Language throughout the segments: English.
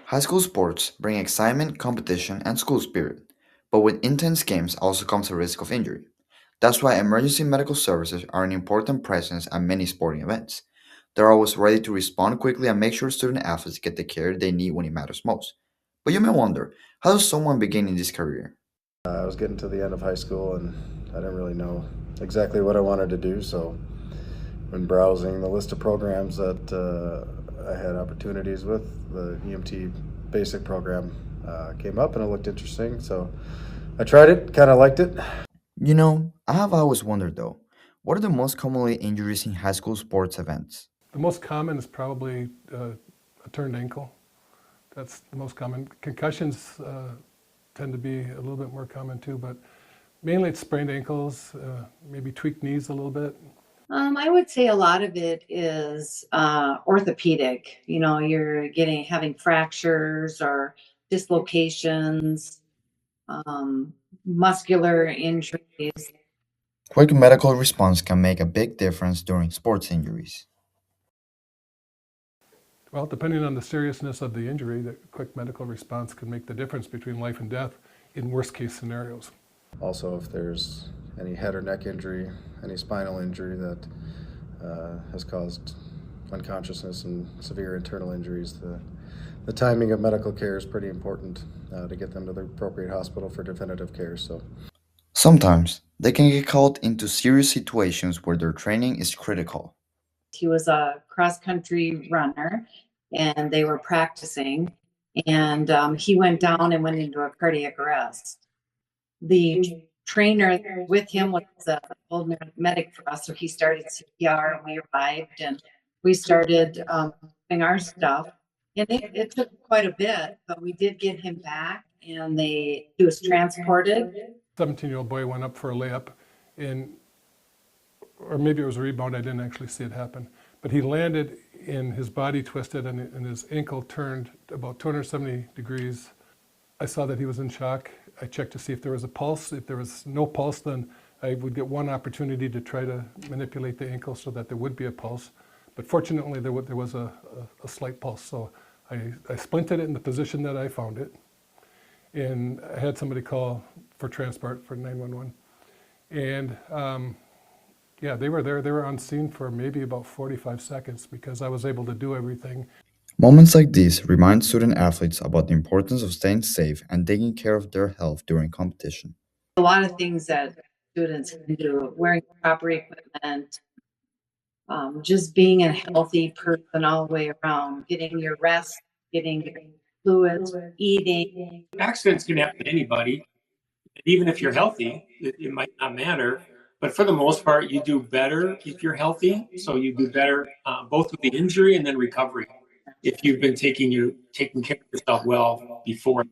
High school sports bring excitement, competition, and school spirit, but with intense games also comes a risk of injury. That's why emergency medical services are an important presence at many sporting events. They're always ready to respond quickly and make sure student athletes get the care they need when it matters most. But you may wonder, how does someone begin in this career? I was getting to the end of high school and I didn't really know exactly what I wanted to do. So, when browsing the list of programs that I had opportunities with, the EMT basic program came up and it looked interesting. So, I tried it, kind of liked it. I have always wondered though, what are the most commonly injuries in high school sports events? The most common is probably a turned ankle. That's the most common. Concussions tend to be a little bit more common too, but mainly it's sprained ankles, maybe tweaked knees a little bit. I would say a lot of it is orthopedic. You know, you're getting having fractures or dislocations, muscular injuries. Quick medical response can make a big difference during sports injuries. Well, depending on the seriousness of the injury, the quick medical response can make the difference between life and death in worst case scenarios. Also, if there's any head or neck injury, any spinal injury that has caused unconsciousness and severe internal injuries, the timing of medical care is pretty important to get them to the appropriate hospital for definitive care. So, Sometimes they can get caught into serious situations where their training is critical. He was a cross country runner, and they were practicing, and he went down and went into a cardiac arrest. The trainer with him was a old medic for us, so he started CPR, and we arrived, and we started doing our stuff. And it took quite a bit, but we did get him back, and he was transported. 17-year-old boy went up for a layup, and or maybe it was a rebound, I didn't actually see it happen. But he landed and his body twisted and his ankle turned about 270 degrees. I saw that he was in shock. I checked to see if there was a pulse. If there was no pulse, then I would get one opportunity to try to manipulate the ankle so that there would be a pulse. But fortunately, there was a slight pulse. So I splinted it in the position that I found it. And I had somebody call for transport for 911. And yeah, they were there. They were on scene for maybe about 45 seconds because I was able to do everything. Moments like these remind student athletes about the importance of staying safe and taking care of their health during competition. A lot of things that students can do, wearing proper equipment, just being a healthy person all the way around, getting your rest, getting your fluids, eating. Accidents can happen to anybody. Even if you're healthy, it might not matter. But for the most part, you do better if you're healthy. So you do better both with the injury and then recovery if you've been taking care of yourself well before.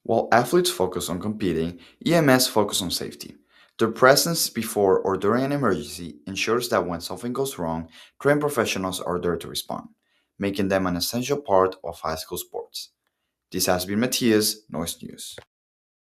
While athletes focus on competing, EMS focus on safety. Their presence before or during an emergency ensures that when something goes wrong, trained professionals are there to respond, making them an essential part of high school sports. This has been Matthias, Noise News.